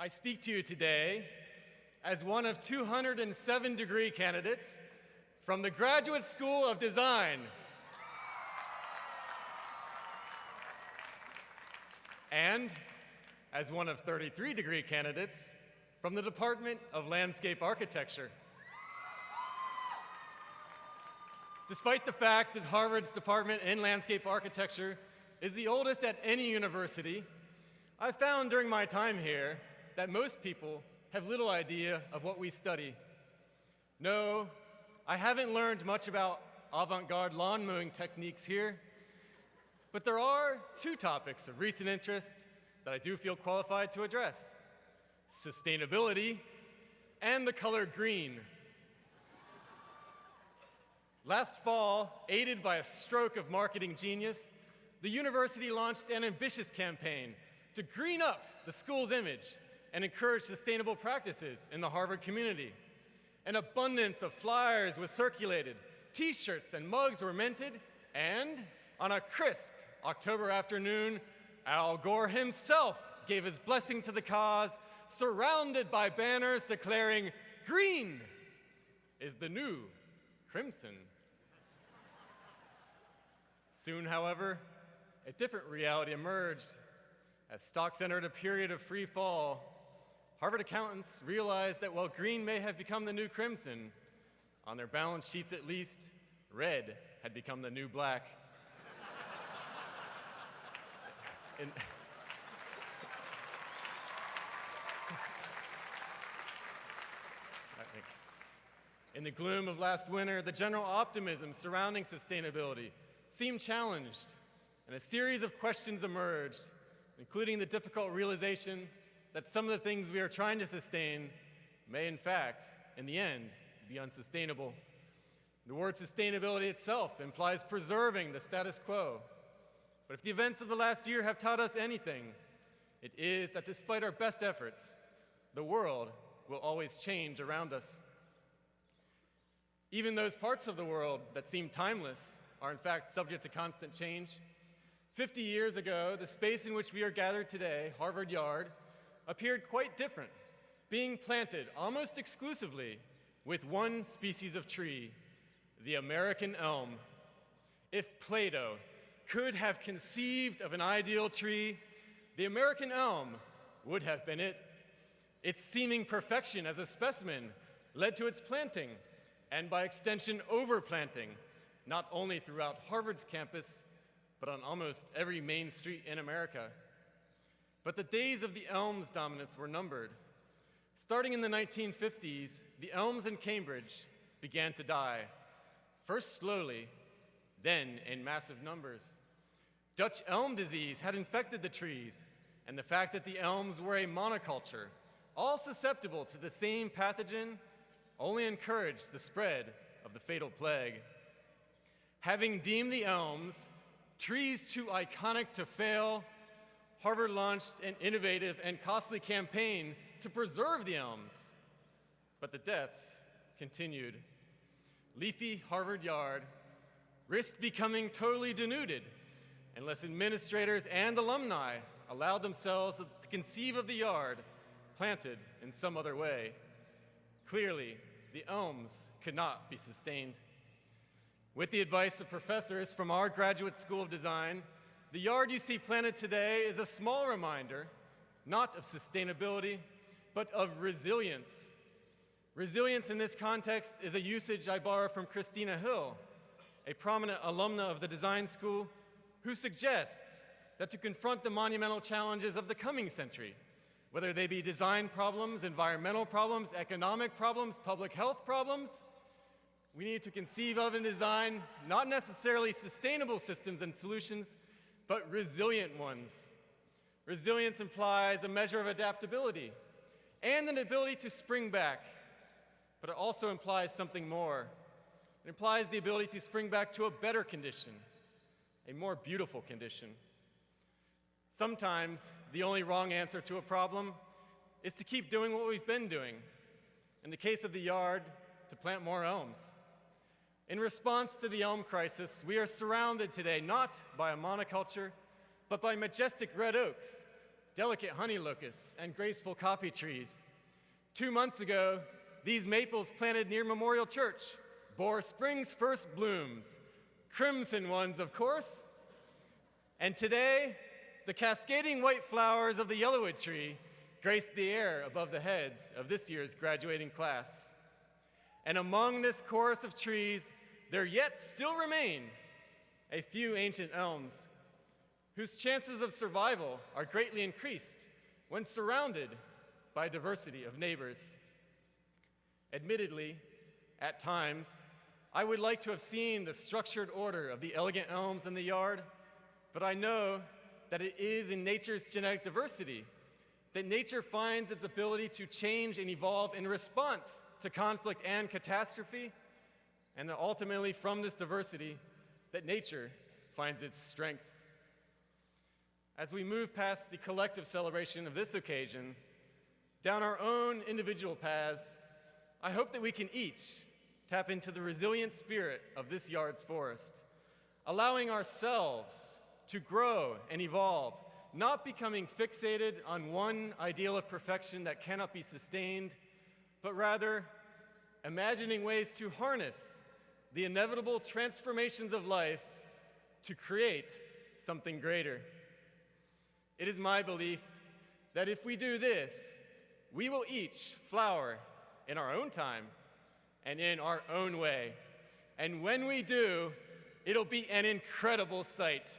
I speak to you today as one of 207 degree candidates from the Graduate School of Design and as one of 33 degree candidates from the Department of Landscape Architecture. Despite the fact that Harvard's Department in Landscape Architecture is the oldest at any university, I've found during my time here that most people have little idea of what we study. No, I haven't learned much about avant-garde lawn mowing techniques here, but there are two topics of recent interest that I do feel qualified to address: sustainability and the color green. Last fall, aided by a stroke of marketing genius, the university launched an ambitious campaign to green up the school's image and encourage sustainable practices in the Harvard community. An abundance of flyers was circulated, t-shirts and mugs were minted, and on a crisp October afternoon, Al Gore himself gave his blessing to the cause, surrounded by banners declaring, "Green is the new crimson." Soon, however, a different reality emerged. As stocks entered a period of free fall, Harvard accountants realized that while green may have become the new crimson, on their balance sheets at least, red had become the new black. In the gloom of last winter, the general optimism surrounding sustainability seemed challenged, and a series of questions emerged, including the difficult realization that some of the things we are trying to sustain may, in fact, in the end, be unsustainable. The word sustainability itself implies preserving the status quo. But if the events of the last year have taught us anything, it is that despite our best efforts, the world will always change around us. Even those parts of the world that seem timeless are in fact subject to constant change. 50 years ago, the space in which we are gathered today, Harvard Yard, appeared quite different, being planted almost exclusively with one species of tree, the American elm. If Plato could have conceived of an ideal tree, the American elm would have been it. Its seeming perfection as a specimen led to its planting, and by extension, overplanting, not only throughout Harvard's campus, but on almost every main street in America. But the days of the elm's dominance were numbered. Starting in the 1950s, the elms in Cambridge began to die, first slowly, then in massive numbers. Dutch elm disease had infected the trees, and the fact that the elms were a monoculture, all susceptible to the same pathogen, only encouraged the spread of the fatal plague. Having deemed the elms trees too iconic to fail, Harvard launched an innovative and costly campaign to preserve the elms. But the deaths continued. Leafy Harvard Yard risked becoming totally denuded unless administrators and alumni allowed themselves to conceive of the yard planted in some other way. Clearly, the elms could not be sustained. With the advice of professors from our Graduate School of Design, the yard you see planted today is a small reminder, not of sustainability, but of resilience. Resilience in this context is a usage I borrow from Christina Hill, a prominent alumna of the design school, who suggests that to confront the monumental challenges of the coming century, whether they be design problems, environmental problems, economic problems, public health problems, we need to conceive of and design not necessarily sustainable systems and solutions, but resilient ones. Resilience implies a measure of adaptability and an ability to spring back, but it also implies something more. It implies the ability to spring back to a better condition, a more beautiful condition. Sometimes the only wrong answer to a problem is to keep doing what we've been doing. In the case of the yard, to plant more elms. In response to the elm crisis, we are surrounded today not by a monoculture, but by majestic red oaks, delicate honey locusts, and graceful coffee trees. 2 months ago, these maples planted near Memorial Church bore spring's first blooms, crimson ones, of course. And today, the cascading white flowers of the yellowwood tree grace the air above the heads of this year's graduating class. And among this chorus of trees, there yet still remain a few ancient elms whose chances of survival are greatly increased when surrounded by a diversity of neighbors. Admittedly, at times, I would like to have seen the structured order of the elegant elms in the yard, but I know that it is in nature's genetic diversity that nature finds its ability to change and evolve in response to conflict and catastrophe, and that ultimately from this diversity that nature finds its strength. As we move past the collective celebration of this occasion, down our own individual paths, I hope that we can each tap into the resilient spirit of this yard's forest, allowing ourselves to grow and evolve, not becoming fixated on one ideal of perfection that cannot be sustained, but rather imagining ways to harness the inevitable transformations of life to create something greater. It is my belief that if we do this, we will each flower in our own time and in our own way. And when we do, it'll be an incredible sight.